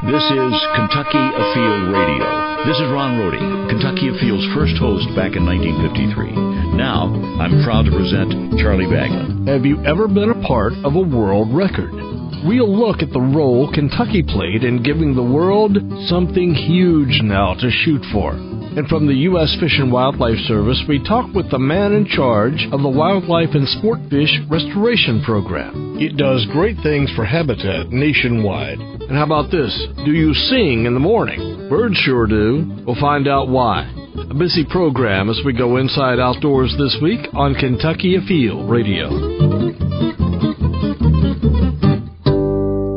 This is Kentucky Afield Radio. This is Ron Rohde, Kentucky Afield's first host back in 1953. Now, I'm proud to present Charlie Baglin. Have you ever been a part of a world record? We'll look at the role Kentucky played in giving the world something huge now to shoot for. And from the U.S. Fish and Wildlife Service, we talk with the man in charge of the Wildlife and Sport Fish Restoration Program. It does great things for habitat nationwide. And how about this? Do you sing in the morning? Birds sure do. We'll find out why. A busy program as we go inside outdoors this week on Kentucky Afield Radio.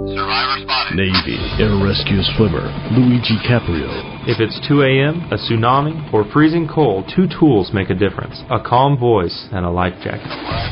Survivor spotted. Navy Air Rescue swimmer Luigi Caprio. If it's 2 a.m., a tsunami, or freezing cold, two tools make a difference: a calm voice and a life jacket.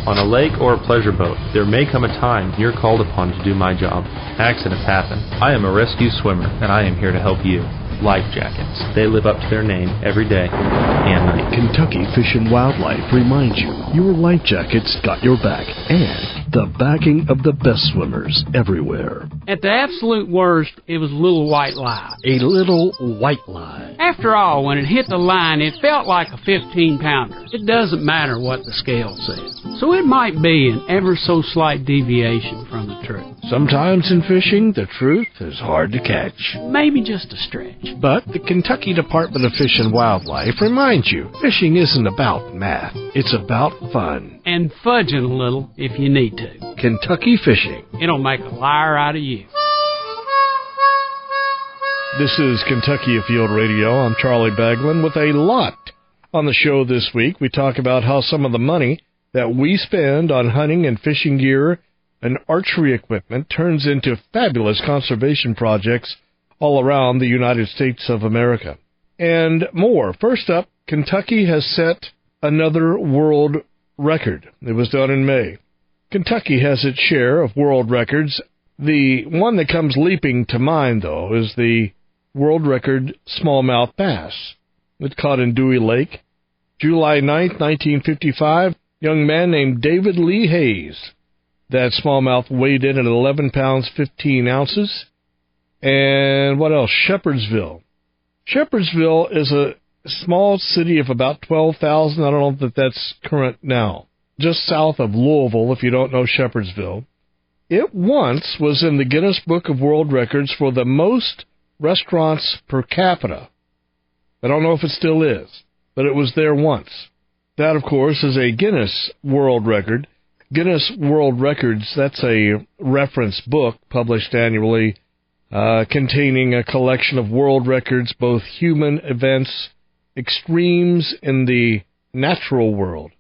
On a lake or a pleasure boat, there may come a time you're called upon to do my job. Accidents happen. I am a rescue swimmer, and I am here to help you. Life jackets. They live up to their name every day and night. Kentucky Fish and Wildlife reminds you, your life jackets got your back, and the backing of the best swimmers everywhere. At the absolute worst, it was a little white lie. A little white lie. After all, when it hit the line, it felt like a 15-pounder. It doesn't matter what the scale says. So it might be an ever so slight deviation from the truth. Sometimes in fishing, the truth is hard to catch. Maybe just a stretch. But the Kentucky Department of Fish and Wildlife reminds you, fishing isn't about math. It's about fun. And fudging a little if you need to. Kentucky Fishing. It'll make a liar out of you. This is Kentucky Afield Radio. I'm Charlie Baglin with a lot on the show this week. We talk about how some of the money that we spend on hunting and fishing gear and archery equipment turns into fabulous conservation projects all around the United States of America. And more. First up, Kentucky has set another world record. It was done in May. Kentucky has its share of world records. The one that comes leaping to mind, though, is the world record smallmouth bass. It caught in Dewey Lake. July 9th, 1955, young man named David Lee Hayes. That smallmouth weighed in at 11 pounds, 15 ounces. And what else? Shepherdsville. Shepherdsville is a small city of about 12,000. I don't know if that's current now. Just south of Louisville, if you don't know Shepherdsville. It once was in the Guinness Book of World Records for the most restaurants per capita. I don't know if it still is, but it was there once. That, of course, is a Guinness World Record. Guinness World Records, that's a reference book published annually containing a collection of world records, both human events, extremes in the natural world.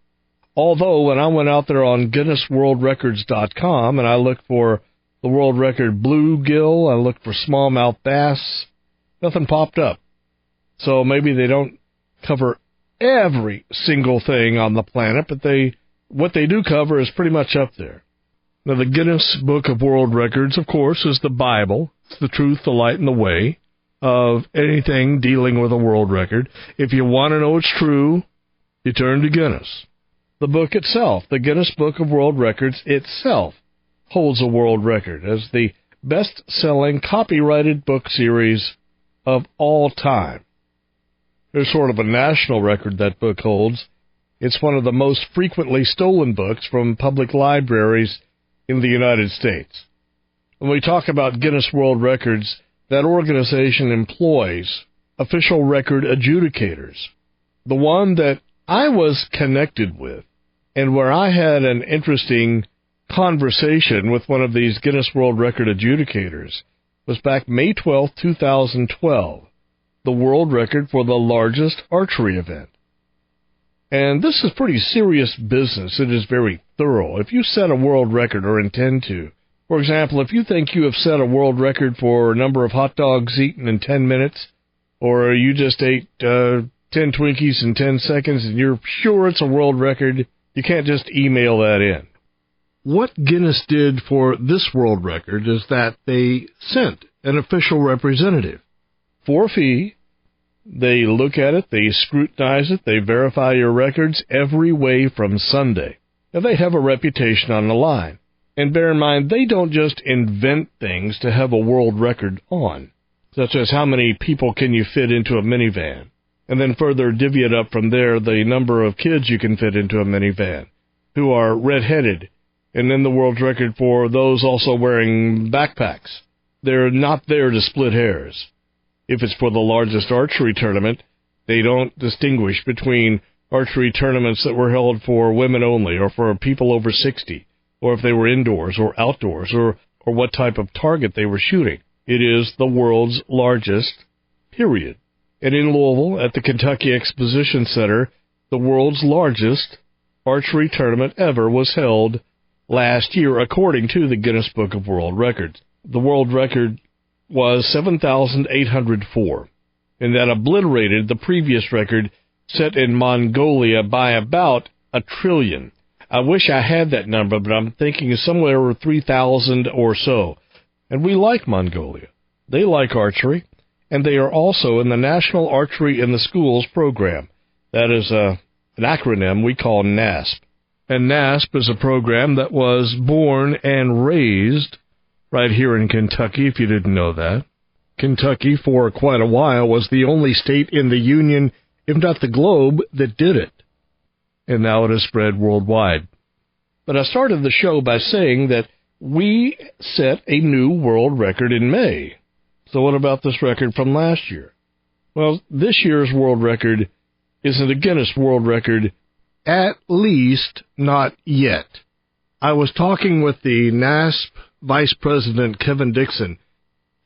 Although, when I went out there on GuinnessWorldRecords.com and I looked for the world record bluegill, I looked for smallmouth bass, nothing popped up. So maybe they don't cover every single thing on the planet, but what they do cover is pretty much up there. Now, the Guinness Book of World Records, of course, is the Bible. It's the truth, the light, and the way of anything dealing with a world record. If you want to know it's true, you turn to Guinness. The book itself, the Guinness Book of World Records itself, holds a world record as the best-selling copyrighted book series of all time. There's sort of a national record that book holds. It's one of the most frequently stolen books from public libraries in the United States. When we talk about Guinness World Records, that organization employs official record adjudicators. The one that I was connected with, and where I had an interesting conversation with one of these Guinness World Record adjudicators, was back May 12, 2012, the world record for the largest archery event. And this is pretty serious business. It is very thorough. If you set a world record or intend to, for example, if you think you have set a world record for a number of hot dogs eaten in 10 minutes, or you just ate 10 Twinkies in 10 seconds and you're sure it's a world record, you can't just email that in. What Guinness did for this world record is that they sent an official representative for a fee. They look at it, they scrutinize it, they verify your records every way from Sunday. Now, they have a reputation on the line. And bear in mind, they don't just invent things to have a world record on. such as how many people can you fit into a minivan, and then further divvy it up from there, the number of kids you can fit into a minivan who are red-headed, and then the world's record for those also wearing backpacks. They're not there to split hairs. If it's for the largest archery tournament, they don't distinguish between archery tournaments that were held for women only or for people over 60, or if they were indoors or outdoors, or what type of target they were shooting. It is the world's largest, period. And in Louisville, at the Kentucky Exposition Center, the world's largest archery tournament ever was held last year, according to the Guinness Book of World Records. The world record was 7,804, and that obliterated the previous record set in Mongolia by about 1 trillion. I wish I had that number, but I'm thinking somewhere over 3,000 or so. And we like Mongolia. They like archery, and they are also in the National Archery in the Schools program. That is an acronym we call NASP. And NASP is a program that was born and raised right here in Kentucky, if you didn't know that. Kentucky, for quite a while, was the only state in the Union, if not the globe, that did it. And now it has spread worldwide. But I started the show by saying that we set a new world record in May. So what about this record from last year? Well, this year's world record isn't a Guinness World Record, at least not yet. I was talking with the NASP Vice President Kevin Dixon,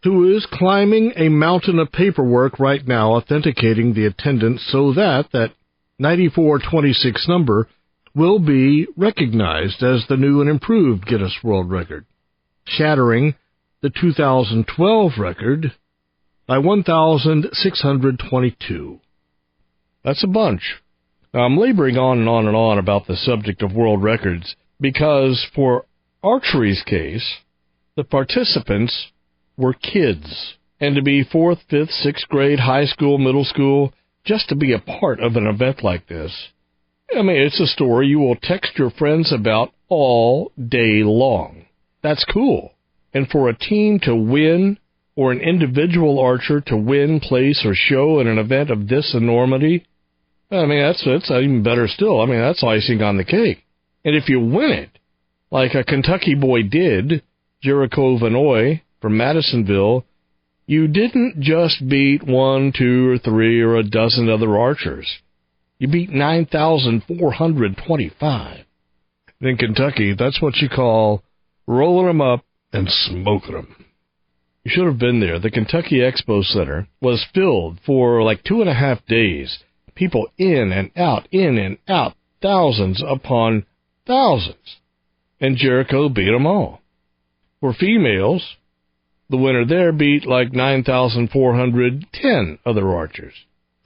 who is climbing a mountain of paperwork right now authenticating the attendance so that 9426 number will be recognized as the new and improved Guinness World Record, shattering the 2012 record by 1,622. That's a bunch. Now, I'm laboring on and on and on about the subject of world records because for archery's case, the participants were kids. And to be 4th, 5th, 6th grade, high school, middle school, just to be a part of an event like this, I mean, it's a story you will text your friends about all day long. That's cool. And for a team to win, or an individual archer to win, place, or show in an event of this enormity, I mean, that's even better still. I mean, that's icing on the cake. And if you win it, like a Kentucky boy did, Jericho Vanoy from Madisonville, you didn't just beat 1, 2, or 3, or a dozen other archers. You beat 9,425. In Kentucky, that's what you call rolling them up and smoking them. You should have been there. The Kentucky Expo Center was filled for like 2.5 days. People in and out, thousands upon thousands. And Jericho beat them all. For females, the winner there beat like 9,410 other archers.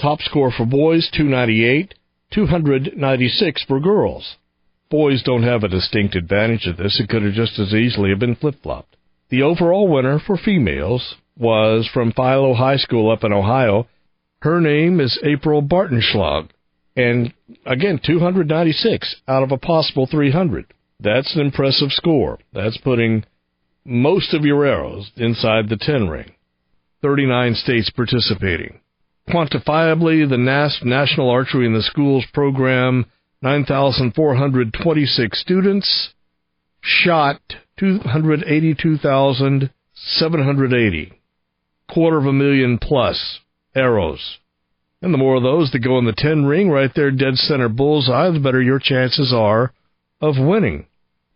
Top score for boys, 298, 296 for girls. Boys don't have a distinct advantage of this. It could have just as easily have been flip-flopped. The overall winner for females was from Philo High School up in Ohio. Her name is April Bartenschlag. And, again, 296 out of a possible 300. That's an impressive score. That's putting most of your arrows inside the 10 ring. 39 states participating. Quantifiably, the NASP National Archery in the Schools program, 9,426 students, shot 282,780. 250,000 plus arrows. And the more of those that go in the 10 ring right there, dead center bullseye, the better your chances are of winning.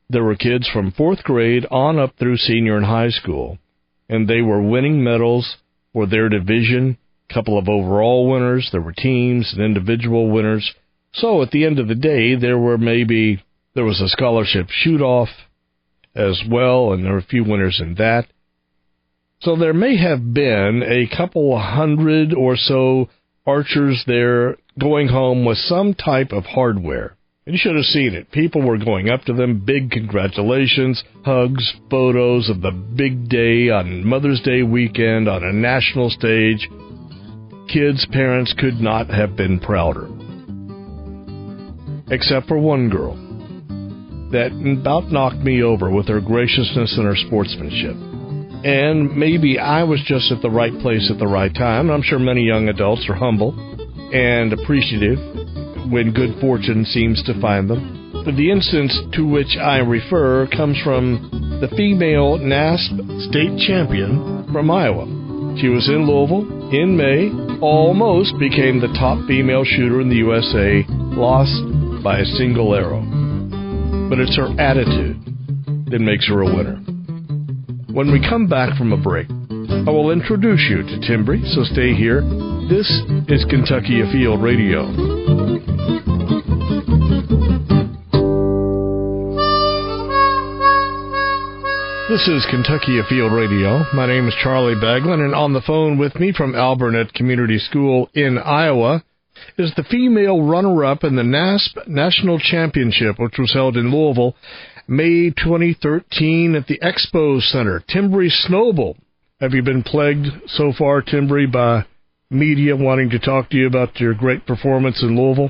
There were kids from 4th grade on up through senior and high school, and they were winning medals for their division, a couple of overall winners, there were teams and individual winners. So at the end of the day, there was a scholarship shoot-off as well, and there were a few winners in that. So there may have been a couple hundred or so archers there going home with some type of hardware. And you should have seen it. People were going up to them, big congratulations, hugs, photos of the big day on Mother's Day weekend on a national stage. Kids' parents could not have been prouder. Except for one girl that about knocked me over with her graciousness and her sportsmanship. And maybe I was just at the right place at the right time. I'm sure many young adults are humble and appreciative when good fortune seems to find them. But the instance to which I refer comes from the female NASP state champion from Iowa. She was in Louisville in May, almost became the top female shooter in the USA, lost by a single arrow. But it's her attitude that makes her a winner. When we come back from a break, I will introduce you to Tymbrie, so stay here. This is Kentucky Afield Radio. This is Kentucky Afield Radio. My name is Charlie Baglin, and on the phone with me from Albernet Community School in Iowa is the female runner-up in the NASP National Championship, which was held in Louisville, May 2013 at the Expo Center. Tymbrie Snobl. Have you been plagued so far, Tymbrie, by media wanting to talk to you about your great performance in Louisville?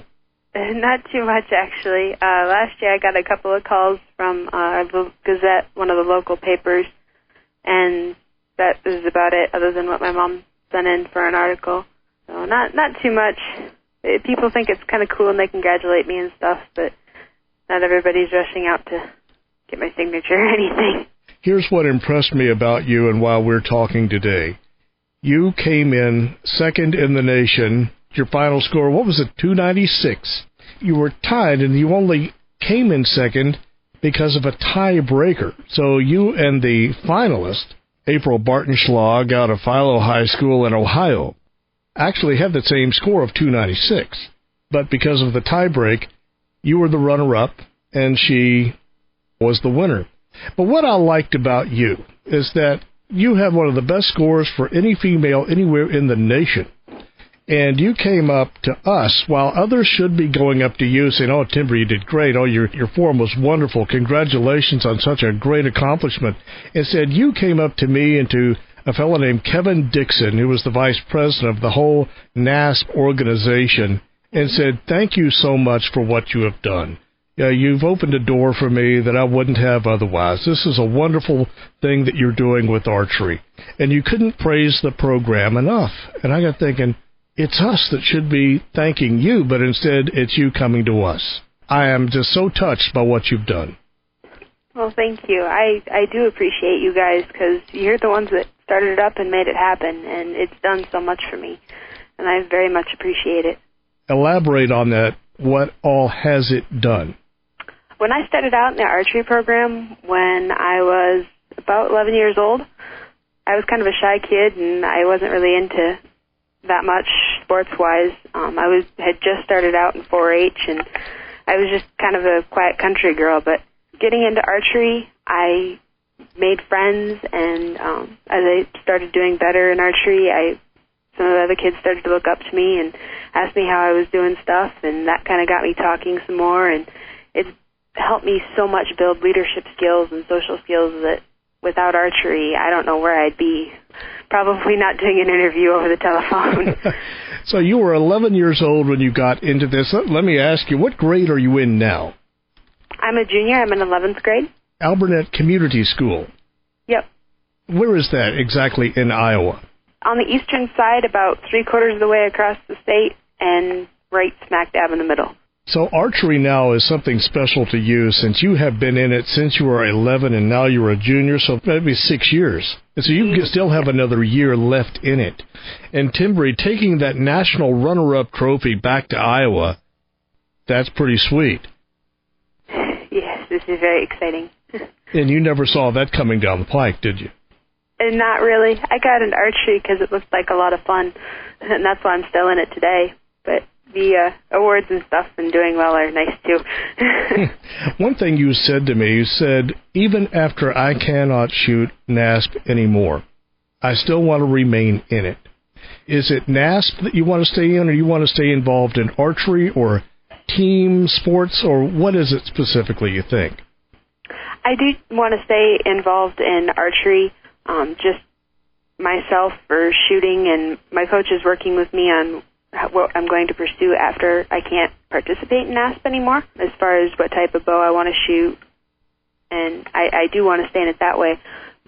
Not too much, actually. Last year I got a couple of calls from the Gazette, one of the local papers, and that was about it, other than what my mom sent in for an article. So not too much. People think it's kind of cool and they congratulate me and stuff, but not everybody's rushing out to get my signature or anything. Here's what impressed me about you and while we're talking today. You came in second in the nation. Your final score, what was it, 296? You were tied, and you only came in second because of a tiebreaker. So you and the finalist, April Bartenschlag out of Philo High School in Ohio, actually had the same score of 296. But because of the tiebreak, you were the runner-up, and she was the winner. But what I liked about you is that you have one of the best scores for any female anywhere in the nation. And you came up to us while others should be going up to you saying, "Oh, Tymbrie, you did great. Oh, your form was wonderful. Congratulations on such a great accomplishment." Instead, you came up to me and to a fellow named Kevin Dixon, who was the vice president of the whole NASP organization, and said, "Thank you so much for what you have done. You've opened a door for me that I wouldn't have otherwise. This is a wonderful thing that you're doing with archery." And you couldn't praise the program enough. And I got thinking, it's us that should be thanking you, but instead it's you coming to us. I am just so touched by what you've done. Well, thank you. I do appreciate you guys, because you're the ones that started it up and made it happen, and it's done so much for me, and I very much appreciate it. Elaborate on that. What all has it done? When I started out in the archery program when I was about 11 years old, I was kind of a shy kid, and I wasn't really into that much sports-wise. I had just started out in 4-H, and I was just kind of a quiet country girl. But getting into archery, I made friends, and as I started doing better in archery, some of the other kids started to look up to me and ask me how I was doing stuff, and that kind of got me talking some more, and it's helped me so much build leadership skills and social skills that without archery, I don't know where I'd be. Probably not doing an interview over the telephone. So you were 11 years old when you got into this. Let me ask you, what grade are you in now? I'm a junior. I'm in 11th grade. Albernet Community School. Yep. Where is that exactly in Iowa? On the eastern side, about 3/4 of the way across the state, and right smack dab in the middle. So archery now is something special to you since you have been in it since you were 11 and now you're a junior, so maybe 6 years. And so you still have another year left in it. And Tymbrie, taking that national runner-up trophy back to Iowa, that's pretty sweet. Yes, this is very exciting. And you never saw that coming down the pike, did you? And not really. I got into archery because it looked like a lot of fun, and that's why I'm still in it today. But the awards and stuff and doing well are nice, too. One thing you said to me, you said, even after I cannot shoot NASP anymore, I still want to remain in it. Is it NASP that you want to stay in, or you want to stay involved in archery or team sports, or what is it specifically you think? I do want to stay involved in archery, just myself for shooting, and my coach is working with me on what I'm going to pursue after I can't participate in NASP anymore, as far as what type of bow I want to shoot, and I do want to stay in it that way.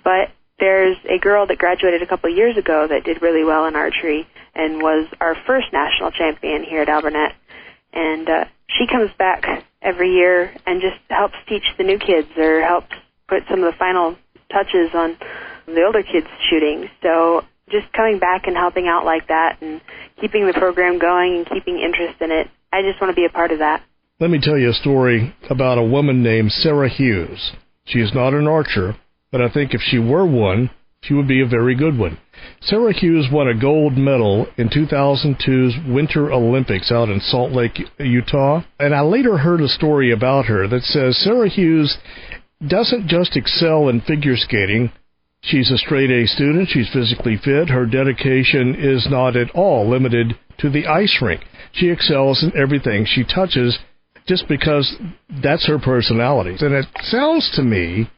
But there's a girl that graduated a couple of years ago that did really well in archery and was our first national champion here at Alburnett. And she comes back every year and just helps teach the new kids or helps put some of the final touches on the older kids shooting. So just coming back and helping out like that and keeping the program going and keeping interest in it, I just want to be a part of that. Let me tell you a story about a woman named Sarah Hughes. She is not an archer, but I think if she were one, she would be a very good one. Sarah Hughes won a gold medal in 2002's Winter Olympics out in Salt Lake, Utah. And I later heard a story about her that says Sarah Hughes doesn't just excel in figure skating. She's a straight-A student. She's physically fit. Her dedication is not at all limited to the ice rink. She excels in everything she touches just because that's her personality. And it sounds to me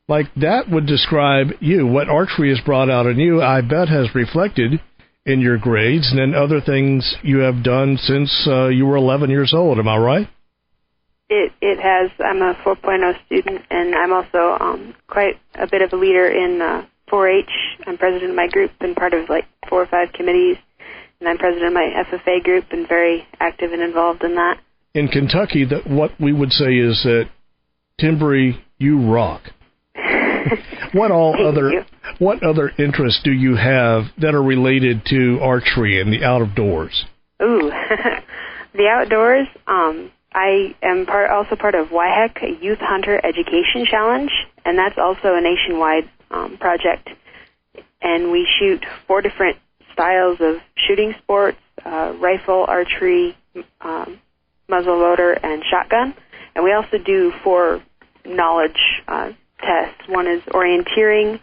like that would describe you. What archery has brought out in you, I bet, has reflected in your grades and in other things you have done since you were 11 years old. Am I right? It has. I'm a 4.0 student, and I'm also quite a bit of a leader in 4-H. I'm president of my group and part of like 4 or 5 committees, and I'm president of my FFA group and very active and involved in that. In Kentucky, what we would say is that, Tymbrie, you rock. What other interests do you have that are related to archery and the outdoors? Ooh, the outdoors. I am also part of YHEC, a Youth Hunter Education Challenge, and that's also a nationwide project. And we shoot 4 different styles of shooting sports: rifle, archery, muzzleloader, and shotgun. And we also do 4 knowledge tests. One is orienteering,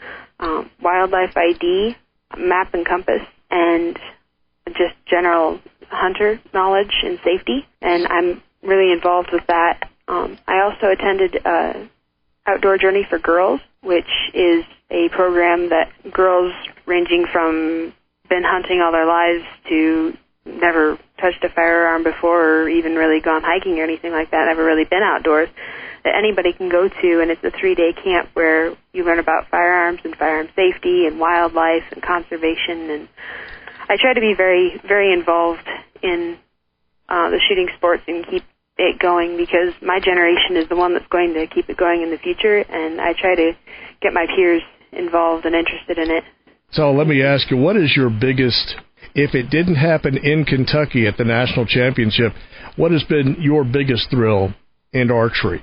wildlife ID, map and compass, and just general hunter knowledge and safety. And I'm really involved with that. I also attended Outdoor Journey for Girls, which is a program that girls ranging from been hunting all their lives to never touched a firearm before or even really gone hiking or anything like that, never really been outdoors, that anybody can go to, and it's a 3-day camp where you learn about firearms and firearm safety and wildlife and conservation. And I try to be very, very involved in the shooting sports and keep it going, because my generation is the one that's going to keep it going in the future, and I try to get my peers involved and interested in it. So let me ask you, what is your biggest, if it didn't happen in Kentucky at the national championship, what has been your biggest thrill in archery?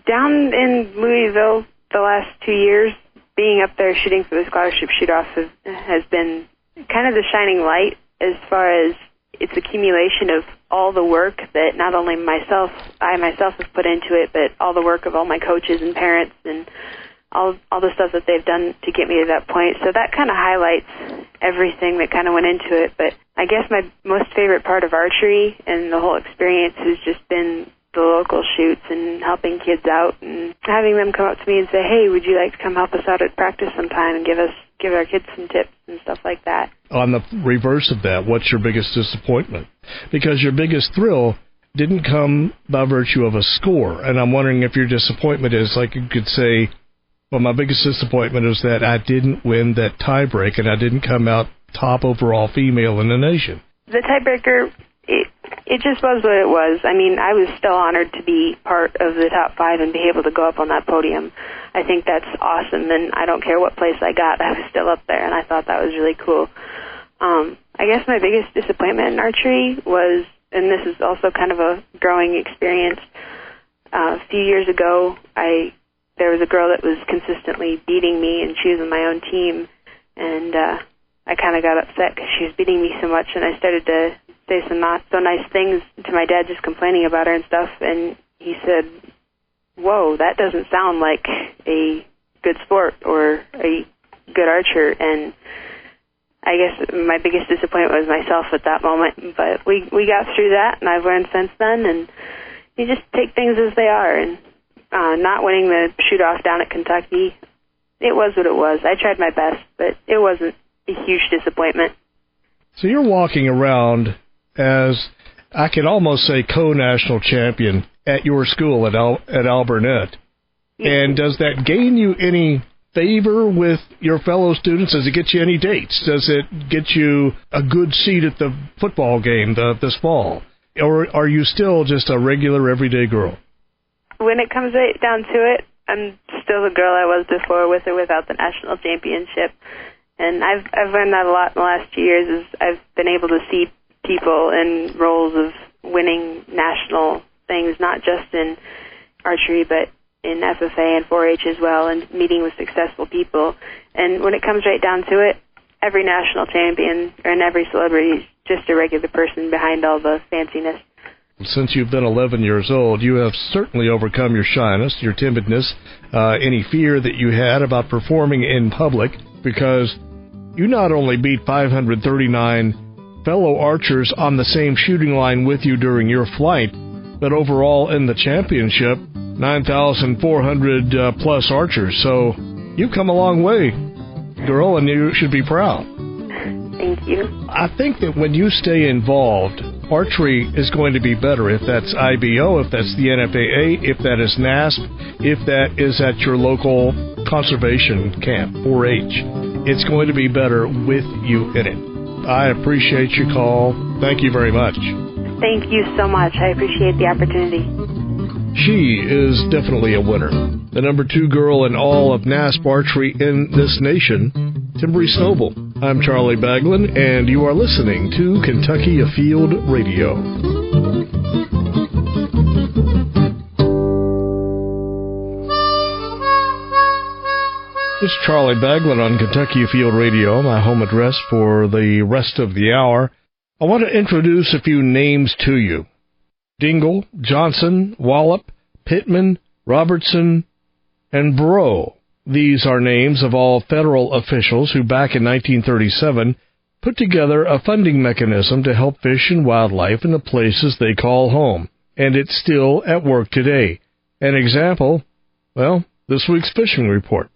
Down in Louisville the last 2 years, being up there shooting for the scholarship shoot-off has been kind of the shining light, as far as its accumulation of all the work that not only I myself have put into it, but all the work of all my coaches and parents and all the stuff that they've done to get me to that point. So that kind of highlights everything that kind of went into it. But I guess my most favorite part of archery and the whole experience has just been the local shoots and helping kids out and having them come up to me and say, hey, would you like to come help us out at practice sometime and give our kids some tips and stuff like that. On the reverse of that, what's your biggest disappointment? Because your biggest thrill didn't come by virtue of a score, and I'm wondering if your disappointment is, like you could say, well, my biggest disappointment is that I didn't win that tiebreak and I didn't come out top overall female in the nation. The tiebreaker, it just was what it was. I mean, I was still honored to be part of the top 5 and be able to go up on that podium. I think that's awesome, and I don't care what place I got, I was still up there, and I thought that was really cool. I guess my biggest disappointment in archery was, and this is also kind of a growing experience, a few years ago, there was a girl that was consistently beating me, and she was on my own team, and I kind of got upset because she was beating me so much, and I started to say some not so nice things to my dad, just complaining about her and stuff, and he said, whoa, that doesn't sound like a good sport or a good archer. And I guess my biggest disappointment was myself at that moment, but we got through that, and I've learned since then, and you just take things as they are. And not winning the shoot-off down at Kentucky, it was what it was. I tried my best, but it wasn't a huge disappointment. So you're walking around as, I could almost say, co-national champion at your school at Alburnett. And does that gain you any favor with your fellow students? Does it get you any dates? Does it get you a good seat at the football game this fall? Or are you still just a regular, everyday girl? When it comes right down to it, I'm still the girl I was before, with or without the national championship. And I've learned that a lot in the last 2 years. Is I've been able to see people in roles of winning national things, not just in archery, but in FFA and 4-H as well, and meeting with successful people. And when it comes right down to it, every national champion and every celebrity is just a regular person behind all the fanciness. Since you've been 11 years old, you have certainly overcome your shyness, your timidness, any fear that you had about performing in public, because you not only beat 539 fellow archers on the same shooting line with you during your flight, but overall in the championship, 9,400 plus archers. So you've come a long way, girl, and you should be proud. Thank you. I think that when you stay involved, archery is going to be better, if that's IBO, if that's the NFAA, if that is NASP, if that is at your local conservation camp, 4-H. It's going to be better with you in it. I appreciate your call. Thank you very much. Thank you so much. I appreciate the opportunity. She is definitely a winner. The number 2 girl in all of NASP archery in this nation, Tymbrie Snobl. I'm Charlie Baglin, and you are listening to Kentucky Afield Radio. This is Charlie Baglin on Kentucky Afield Radio, my home address for the rest of the hour. I want to introduce a few names to you. Dingle, Johnson, Wallop, Pittman, Robertson, and Bro. These are names of all federal officials who back in 1937 put together a funding mechanism to help fish and wildlife in the places they call home, and it's still at work today. An example, well, this week's fishing report.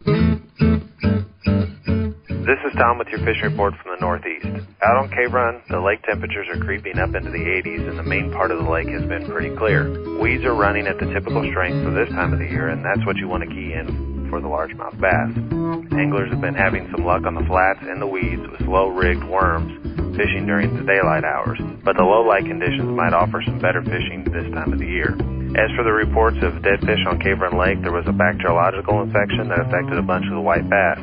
This is Tom with your fishing report from the Northeast. Out on Cave Run, the lake temperatures are creeping up into the 80s, and the main part of the lake has been pretty clear. Weeds are running at the typical strength for this time of the year, and that's what you want to key in for the largemouth bass. Anglers have been having some luck on the flats and the weeds with low-rigged worms fishing during the daylight hours, but the low light conditions might offer some better fishing this time of the year. As for the reports of dead fish on Cave Run Lake, there was a bacteriological infection that affected a bunch of the white bass.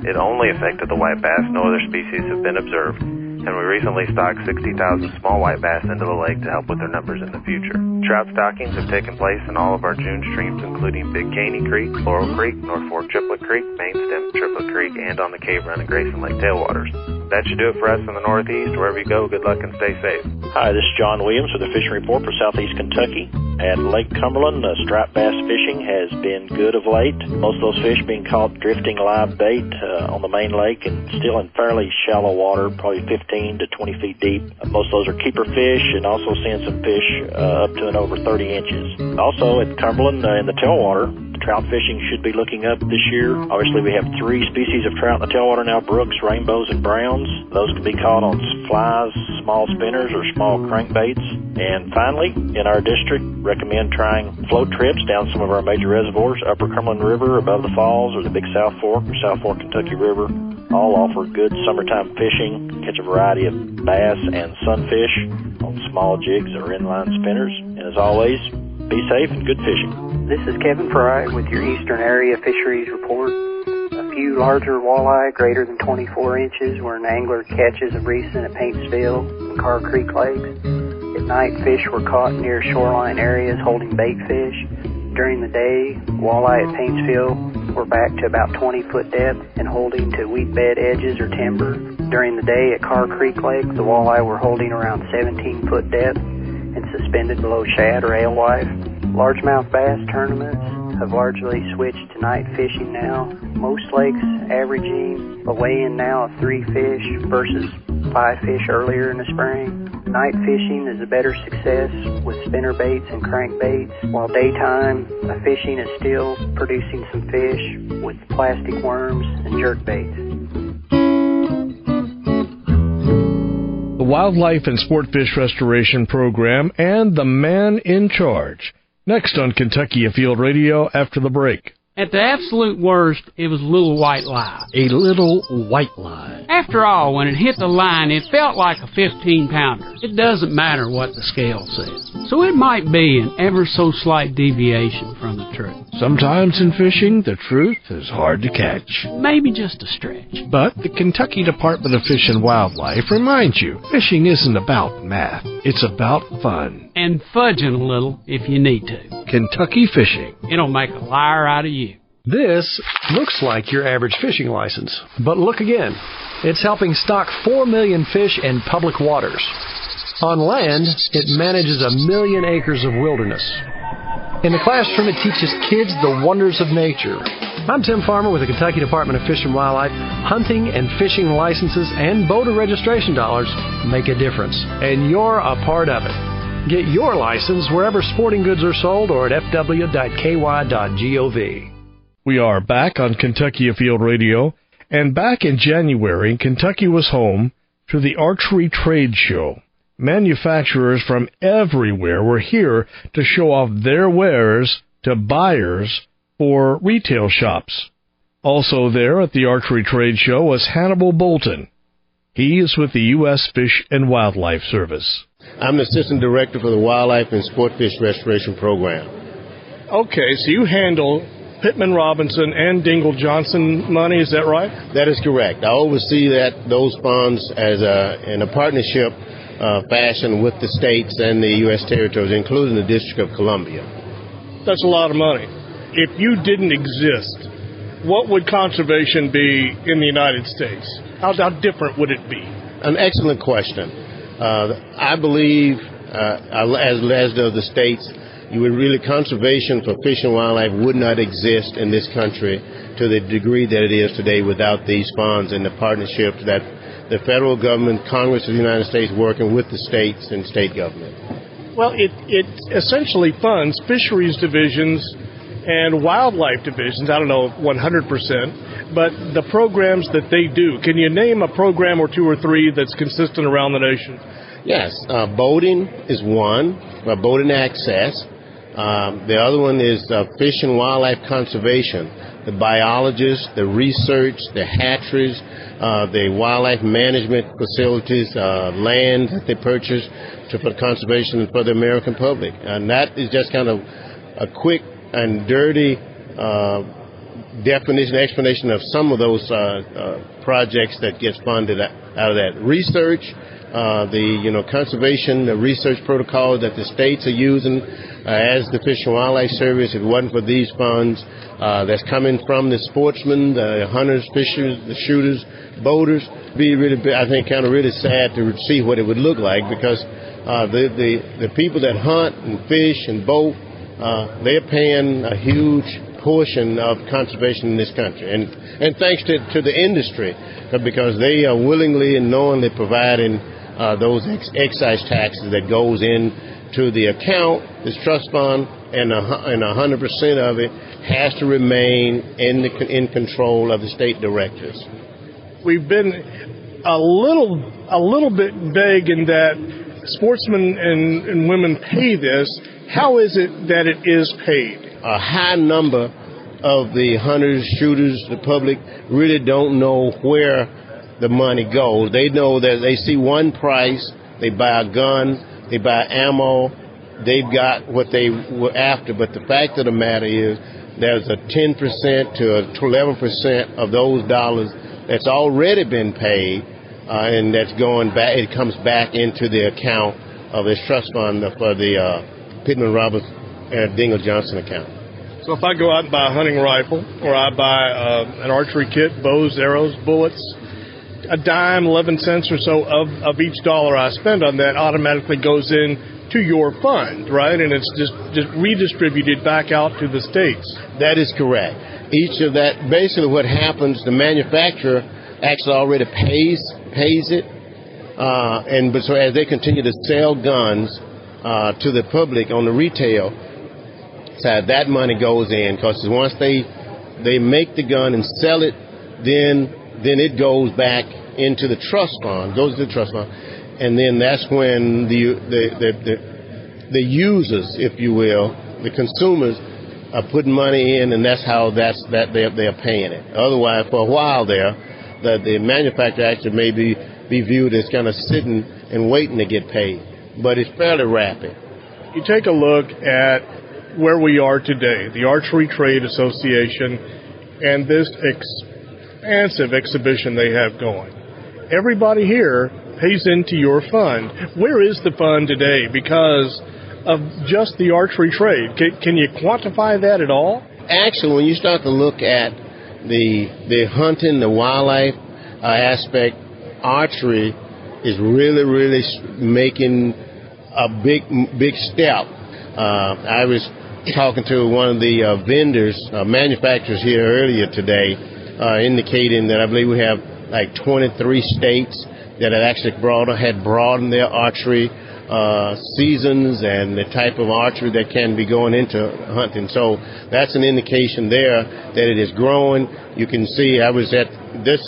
It only affected the white bass. No other species have been observed, and we recently stocked 60,000 small white bass into the lake to help with their numbers in the future. Trout stockings have taken place in all of our June streams, including Big Caney Creek, Laurel Creek, North Fork Triplet Creek, Main Stem Triplet Creek, and on the Cave Run and Grayson Lake tailwaters. That should do it for us in the Northeast. Wherever you go, good luck and stay safe. Hi, this is John Williams with the Fishing Report for Southeast Kentucky. At Lake Cumberland, striped bass fishing has been good of late. Most of those fish being caught drifting live bait on the main lake and still in fairly shallow water, probably 15 to 20 feet deep. Most of those are keeper fish, and also seeing some fish up to and over 30 inches. Also at Cumberland in the tailwater, trout fishing should be looking up this year. Obviously, we have 3 species of trout in the tailwater now, brooks, rainbows, and browns. Those can be caught on flies, small spinners, or small crankbaits. And finally, in our district, recommend trying float trips down some of our major reservoirs, Upper Cumberland River above the falls, or the Big South Fork or South Fork Kentucky River. All offer good summertime fishing, catch a variety of bass and sunfish on small jigs or inline spinners. And as always, be safe and good fishing. This is Kevin Fry with your Eastern Area Fisheries Report. A few larger walleye greater than 24 inches were an angler catches of recent at Paintsville and Carr Creek Lakes. At night, fish were caught near shoreline areas holding bait fish. During the day, walleye at Paintsville were back to about 20-foot depth and holding to wheat bed edges or timber. During the day at Carr Creek Lake, the walleye were holding around 17-foot depth and suspended below shad or alewife. Largemouth bass tournaments have largely switched to night fishing now. Most lakes averaging a weigh-in now of 3 fish versus 5 fish earlier in the spring. Night fishing is a better success with spinner baits and crankbaits, while daytime fishing is still producing some fish with plastic worms and jerk baits. The Wildlife and Sport Fish Restoration Program and the man in charge. Next on Kentucky Afield Radio after the break. At the absolute worst, it was a little white lie. A little white lie. After all, when it hit the line, it felt like a 15-pounder. It doesn't matter what the scale says. So it might be an ever so slight deviation from the truth. Sometimes in fishing, the truth is hard to catch. Maybe just a stretch. But the Kentucky Department of Fish and Wildlife reminds you, fishing isn't about math. It's about fun. And fudging a little if you need to. Kentucky Fishing. It'll make a liar out of you. This looks like your average fishing license, but look again. It's helping stock 4 million fish in public waters. On land, it manages 1 million acres of wilderness. In the classroom, it teaches kids the wonders of nature. I'm Tim Farmer with the Kentucky Department of Fish and Wildlife. Hunting and fishing licenses and boater registration dollars make a difference, and you're a part of it. Get your license wherever sporting goods are sold or at fw.ky.gov. We are back on Kentucky Afield Radio, and back in January, Kentucky was home to the Archery Trade Show. Manufacturers from everywhere were here to show off their wares to buyers for retail shops. Also there at the Archery Trade Show was Hannibal Bolten. He is with the U.S. Fish and Wildlife Service. I'm the Assistant Director for the Wildlife and Sportfish Restoration Program. Okay, so you handle Pittman Robinson and Dingle Johnson money, is that right? That is correct. I oversee those funds as in a partnership fashion with the states and the U.S. territories, including the District of Columbia. That's a lot of money. If you didn't exist, what would conservation be in the United States? How different would it be? An excellent question. I believe, as does the states, conservation for fish and wildlife would not exist in this country to the degree that it is today without these funds and the partnerships that the federal government, Congress of the United States, working with the states and state government. Well, it essentially funds fisheries divisions and wildlife divisions. I don't know 100%, but the programs that they do. Can you name a program or two or three that's consistent around the nation? Yes, boating is one, boating access. The other one is fish and wildlife conservation, the biologists, the research, the hatcheries, the wildlife management facilities, land that they purchase for conservation and for the American public. And that is just kind of a quick and dirty explanation of some of those projects that gets funded out of that. Research, the conservation, the research protocol that the states are using as the Fish and Wildlife Service. If it wasn't for these funds that's coming from the sportsmen, the hunters, fishers, the shooters, boaters, be really, I think, kind of really sad to see what it would look like, because the people that hunt and fish and boat, they're paying a huge portion of conservation in this country, and thanks to the industry, because they are willingly and knowingly providing those excise taxes that goes into the account, this trust fund, and 100% of it has to remain in control of the state directors. We've been a little bit vague in that sportsmen and women pay this. How is it that it is paid? A high number of the hunters, shooters, the public really don't know where the money goes. They know that they see one price, they buy a gun, they buy ammo, they've got what they were after. But the fact of the matter is there's a 10% to 11% of those dollars that's already been paid, and that's going back. It comes back into the account of this trust fund for the Pittman Robinson and Dingle Johnson account. So if I go out and buy a hunting rifle, or I buy an archery kit, bows, arrows, bullets, a dime, 11 cents or so of each dollar I spend on that automatically goes in to your fund, right? And it's just redistributed back out to the states. That is correct. Each of that, basically what happens, the manufacturer actually already pays it, but so as they continue to sell guns to the public on the retail side, that money goes in, because once they make the gun and sell it, then it goes back into the trust fund, and then that's when the users, if you will, the consumers, putting money in, and that's how they're paying it. Otherwise, for a while there, the manufacturer actually may be viewed as kind of sitting and waiting to get paid. But it's fairly rapid. You take a look at where we are today, the Archery Trade Association, and this expansive exhibition they have going. Everybody here pays into your fund. Where is the fund today because of just the archery trade? Can you quantify that at all? Actually, when you start to look at the hunting, the wildlife aspect, archery is really making a big step. I was talking to one of the vendors, manufacturers here earlier today, indicating that I believe we have like 23 states that had actually broadened their archery seasons and the type of archery that can be going into hunting. So that's an indication there that it is growing. You can see I was at this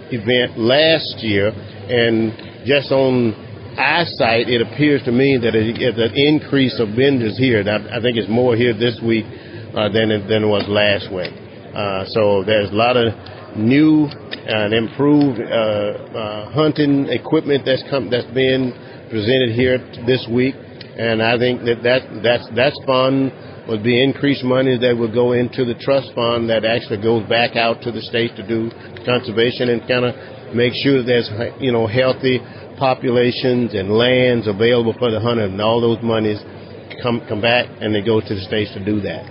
event last year, and just on eyesight, it appears to me that it's an increase of vendors here. I think it's more here this week than it was last week. So there's a lot of new and improved hunting equipment that's being presented here this week, and I think that's fund would be increased money that would go into the trust fund that actually goes back out to the state to do conservation and kind of make sure that there's healthy populations and lands available for the hunter, and all those monies come back and they go to the states to do that.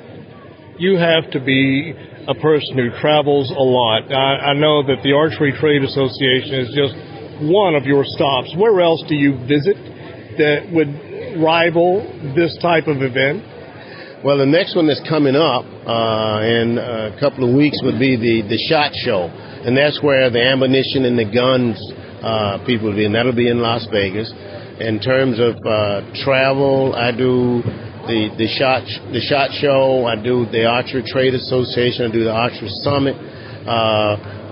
You have to be a person who travels a lot. I know that the Archery Trade Association is just one of your stops. Where else do you visit that would rival this type of event? Well, the next one that's coming up in a couple of weeks would be the SHOT Show, and that's where the ammunition and the guns people will be, and that'll be in Las Vegas. In terms of travel, I do the SHOT Show, I do the Archery Trade Association, I do the Archery Summit,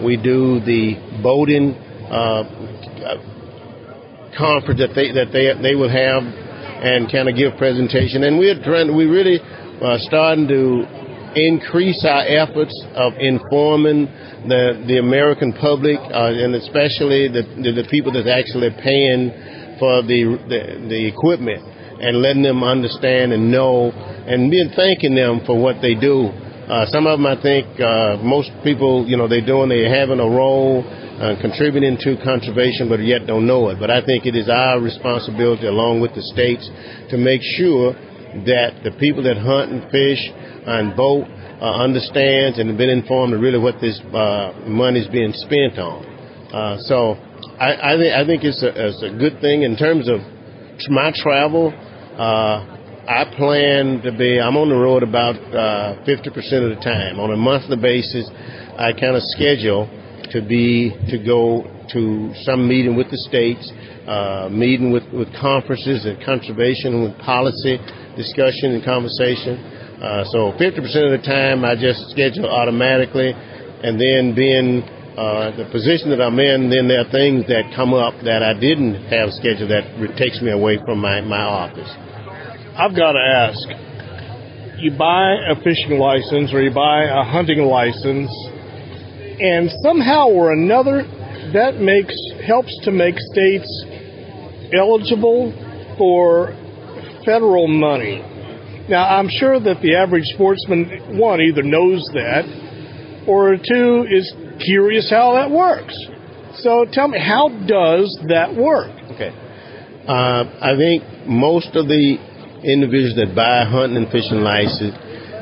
we do the boating conference that they will have and kind of give presentation. And we really starting to increase our efforts of informing the American public and especially the people that's actually paying for the equipment, and letting them understand and know and thanking them for what they do. Some of them, I think, most people, they're having a role contributing to conservation, but yet don't know it. But I think it is our responsibility, along with the states, to make sure that the people that hunt and fish and boat understands and have been informed of really what this money is being spent on. So I think it's a good thing. In terms of my travel, I plan to be, I'm on the road about 50% of the time. On a monthly basis, I kind of schedule to go to some meeting with the states, meeting with conferences and conservation and with policy discussion and conversation. So 50% of the time I just schedule automatically, and then being the position that I'm in, then there are things that come up that I didn't have scheduled that takes me away from my office. I've got to ask, you buy a fishing license or you buy a hunting license, and somehow or another that helps to make states eligible for federal money. Now, I'm sure that the average sportsman, one, either knows that, or two, is curious how that works. So tell me, how does that work? Okay. I think most of the individuals that buy a hunting and fishing license,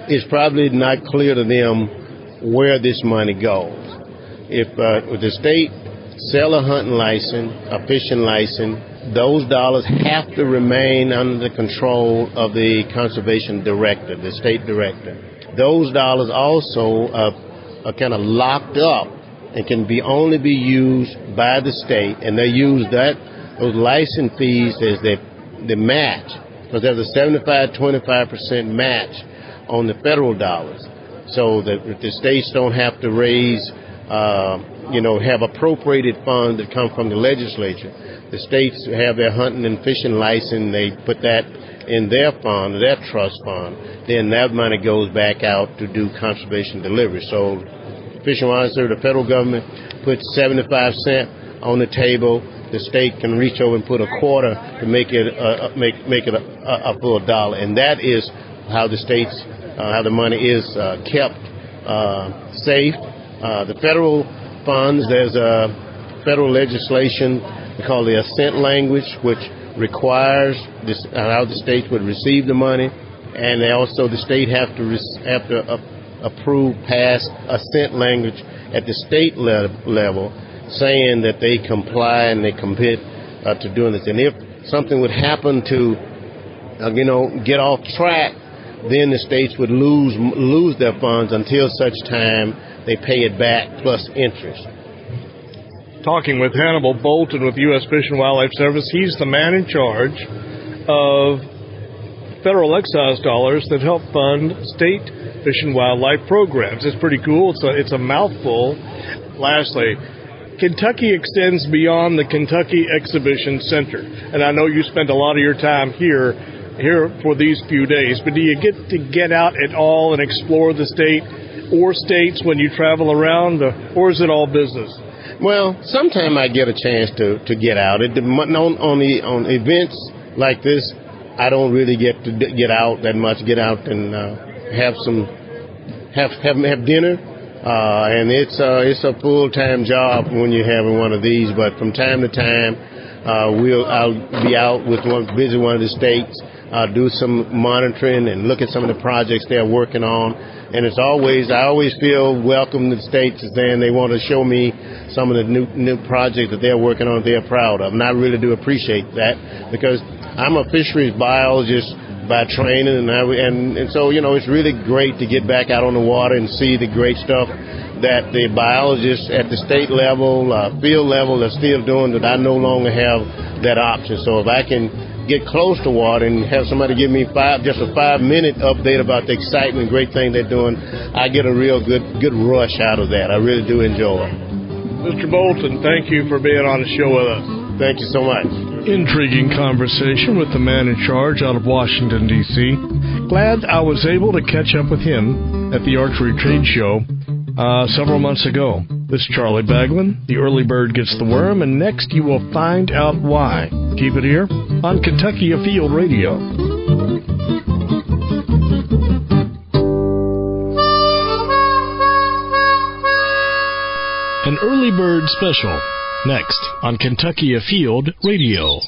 it's probably not clear to them where this money goes. If the state sell a hunting license, a fishing license, those dollars have to remain under the control of the conservation director, the state director. Those dollars also are kind of locked up and can only be used by the state, and they use those license fees as the match, because there's a 75-25% match on the federal dollars, so that the states don't have to raise have appropriated funds that come from the legislature. The states have their hunting and fishing license. They put that in their fund, their trust fund. Then that money goes back out to do conservation delivery. So Fish and Wildlife Service, the federal government puts 75 cents on the table. The state can reach over and put a quarter to make it a full dollar. And that is how the states, how the money is kept safe. The federal funds, there's a federal legislation we call the assent language, which requires how the states would receive the money, and the state have to approve, pass assent language at the state level, saying that they comply and they commit to doing this. And if something would happen to, get off track, then the states would lose their funds until such time they pay it back plus interest. Talking with Hannibal Bolten with U.S. Fish and Wildlife Service. He's the man in charge of federal excise dollars that help fund state fish and wildlife programs. It's pretty cool. It's a mouthful. Lastly, Kentucky extends beyond the Kentucky Exhibition Center. And I know you spend a lot of your time here for these few days, but do you get out at all and explore the state or states when you travel around, or is it all business? Well, sometimes I get a chance to get out. On events like this, I don't really get to get out that much. Get out and have dinner, and it's a full-time job when you're having one of these. But from time to time, I'll be out with visit one of the states, do some monitoring and look at some of the projects they're working on. And I always feel welcome to the states saying they want to show me some of the new projects that they're working on that they're proud of. And I really do appreciate that, because I'm a fisheries biologist by training, and so it's really great to get back out on the water and see the great stuff that the biologists at the state level, field level are still doing that I no longer have that option. So if I can get close to water and have somebody give me just a 5-minute update about the excitement and great thing they're doing, I get a real good rush out of that. I really do enjoy it. Mr. Bolten, thank you for being on the show with us. Thank you so much. Intriguing conversation with the man in charge out of Washington, D.C. Glad I was able to catch up with him at the Archery Trade Show several months ago. This is Charlie Baglin. The early bird gets the worm, and next you will find out why. Keep it here on Kentucky Afield Radio. An early bird special, next on Kentucky Afield Radio.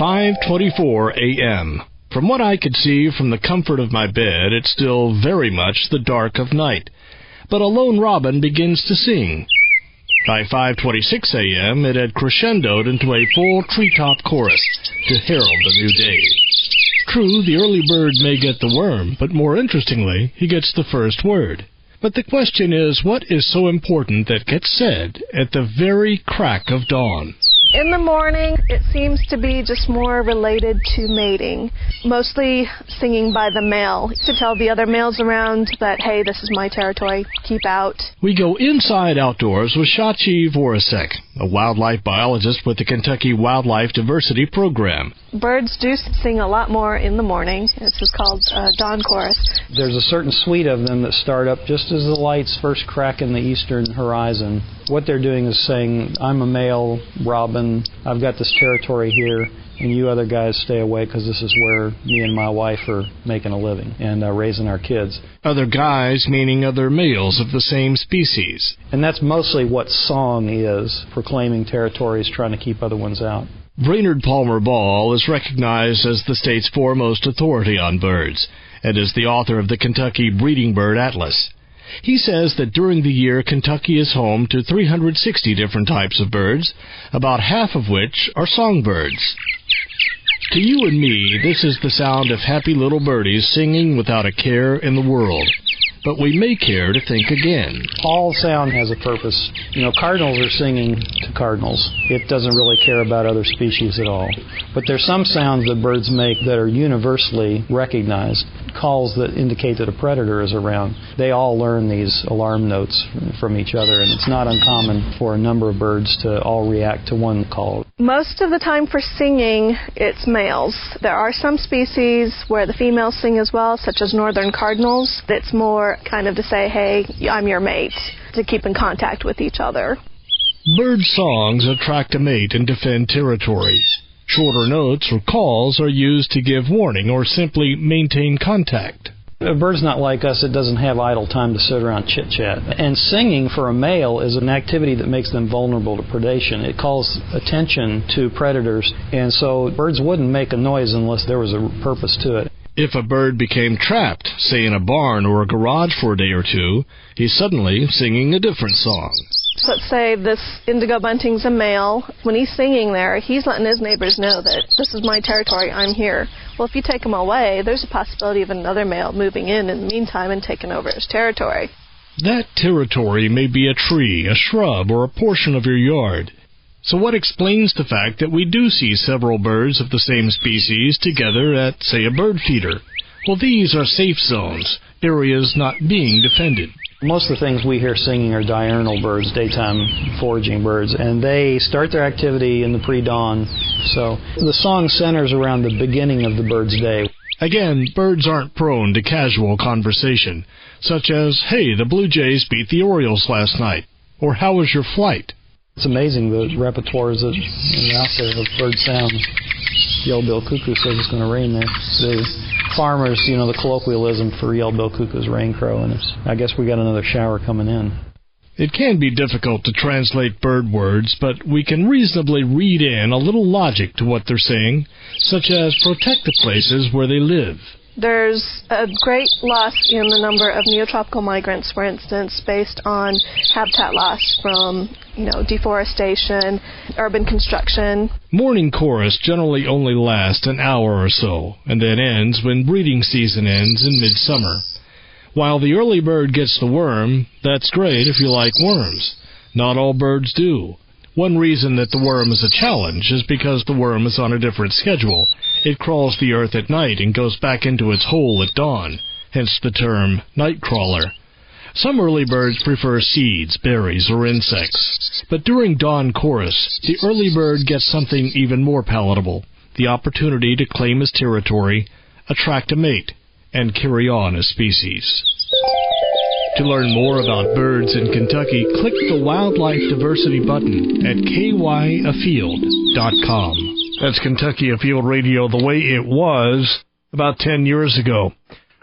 5:24 a.m. From what I could see from the comfort of my bed, it's still very much the dark of night. But a lone robin begins to sing. By 5:26 a.m., it had crescendoed into a full treetop chorus to herald the new day. True, the early bird may get the worm, but more interestingly, he gets the first word. But the question is, what is so important that gets said at the very crack of dawn? In the morning, it seems to be just more related to mating, mostly singing by the male to tell the other males around that, hey, this is my territory, keep out. We go inside outdoors with Shachi Voracek, a wildlife biologist with the Kentucky Wildlife Diversity Program. Birds do sing a lot more in the morning. This is called dawn chorus. There's a certain suite of them that start up just as the lights first crack in the eastern horizon. What they're doing is saying, I'm a male robin, I've got this territory here, and you other guys stay away because this is where me and my wife are making a living and raising our kids. Other guys meaning other males of the same species. And that's mostly what song is, proclaiming territories, trying to keep other ones out. Brainerd Palmer Ball is recognized as the state's foremost authority on birds and is the author of the Kentucky Breeding Bird Atlas. He says that during the year, Kentucky is home to 360 different types of birds, about half of which are songbirds. To you and me, this is the sound of happy little birdies singing without a care in the world. but we may care to think again. All sound has a purpose. Cardinals are singing to cardinals. It doesn't really care about other species at all. But there's some sounds that birds make that are universally recognized, calls that indicate that a predator is around. They all learn these alarm notes from each other, and it's not uncommon for a number of birds to all react to one call. Most of the time for singing, it's males. There are some species where the females sing as well, such as northern cardinals. It's more kind of to say, hey, I'm your mate, to keep in contact with each other. Bird songs attract a mate and defend territory. Shorter notes or calls are used to give warning or simply maintain contact. A bird's not like us. It doesn't have idle time to sit around chit-chat. And singing for a male is an activity that makes them vulnerable to predation. It calls attention to predators, and so birds wouldn't make a noise unless there was a purpose to it. If a bird became trapped, say in a barn or a garage for a day or two, he's suddenly singing a different song. Let's say this indigo bunting's a male. When he's singing there, he's letting his neighbors know that this is my territory, I'm here. Well, if you take him away, there's a possibility of another male moving in the meantime and taking over his territory. That territory may be a tree, a shrub, or a portion of your yard. So what explains the fact that we do see several birds of the same species together at, say, a bird feeder? Well, these are safe zones, areas not being defended. Most of the things we hear singing are diurnal birds, daytime foraging birds, and they start their activity in the pre-dawn. So the song centers around the beginning of the bird's day. Again, birds aren't prone to casual conversation, such as, hey, the Blue Jays beat the Orioles last night, or how was your flight? It's amazing the repertoires that are out there of bird sound. Yellow-billed cuckoo says it's going to rain there. The farmers, the colloquialism for yellow-billed cuckoo is rain crow, and I guess we got another shower coming in. It can be difficult to translate bird words, but we can reasonably read in a little logic to what they're saying, such as protect the places where they live. There's a great loss in the number of neotropical migrants, for instance, based on habitat loss from, deforestation, urban construction. Morning chorus generally only lasts an hour or so, and then ends when breeding season ends in midsummer. While the early bird gets the worm, that's great if you like worms. Not all birds do. One reason that the worm is a challenge is because the worm is on a different schedule. It crawls the earth at night and goes back into its hole at dawn, hence the term night crawler. Some early birds prefer seeds, berries, or insects. But during dawn chorus, the early bird gets something even more palatable, the opportunity to claim his territory, attract a mate, and carry on a species. To learn more about birds in Kentucky, click the Wildlife Diversity button at kyafield.com. That's Kentucky Afield Radio the way it was about 10 years ago.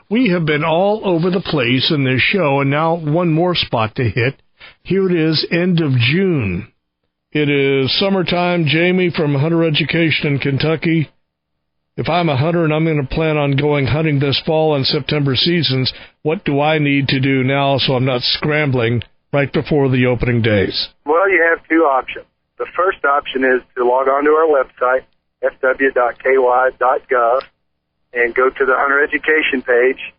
We have been all over the place in this show, and now one more spot to hit. Here it is, end of June. It is summertime. Jamie from Hunter Education in Kentucky. If I'm a hunter and I'm going to plan on going hunting this fall and September seasons, what do I need to do now so I'm not scrambling right before the opening days? Well, you have two options. The first option is to log on to our website, fw.ky.gov, and go to the Hunter Education page,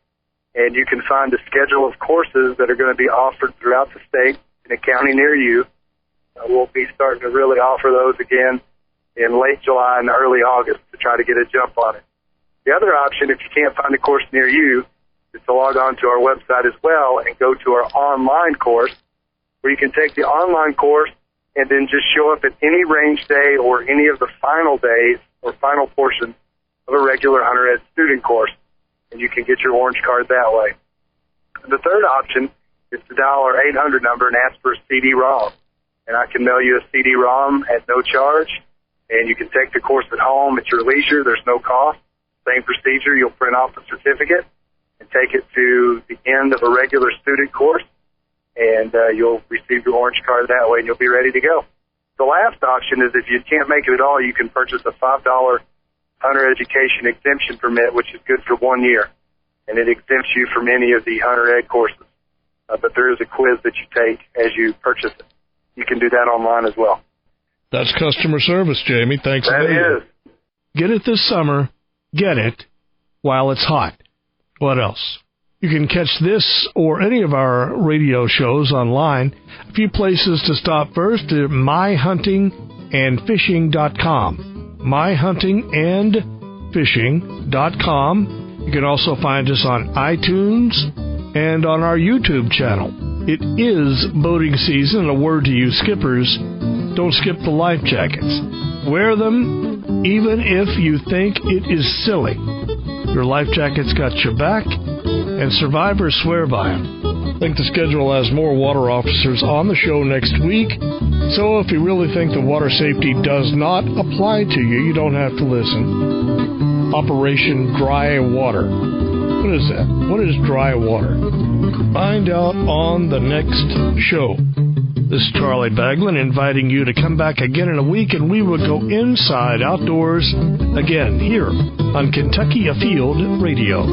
and you can find a schedule of courses that are going to be offered throughout the state in a county near you. We'll be starting to really offer those again in late July and early August to try to get a jump on it. The other option, if you can't find a course near you, is to log on to our website as well and go to our online course, where you can take the online course and then just show up at any range day or any of the final days or final portions of a regular Hunter Ed student course, and you can get your orange card that way. And the third option is to dial our 800 number and ask for a CD-ROM, and I can mail you a CD-ROM at no charge. And you can take the course at home at your leisure. There's no cost. Same procedure. You'll print off the certificate and take it to the end of a regular student course, and you'll receive your orange card that way, and you'll be ready to go. The last option is if you can't make it at all, you can purchase a $5 Hunter Education exemption permit, which is good for 1 year, and it exempts you from any of the Hunter Ed courses. But there is a quiz that you take as you purchase it. You can do that online as well. That's customer service, Jamie. Thanks. That is. Get it this summer. Get it while it's hot. What else? You can catch this or any of our radio shows online. A few places to stop first are myhuntingandfishing.com. myhuntingandfishing.com. You can also find us on iTunes and on our YouTube channel. It is boating season. A word to you skippers, don't skip the life jackets. Wear them even if you think it is silly. Your life jacket's got your back, and survivors swear by them. I think the schedule has more water officers on the show next week, so if you really think the water safety does not apply to you, you don't have to listen. Operation Dry Water. What is that? What is dry water? Find out on the next show. This is Charlie Baglin inviting you to come back again in a week, and we will go inside outdoors again here on Kentucky Afield Radio.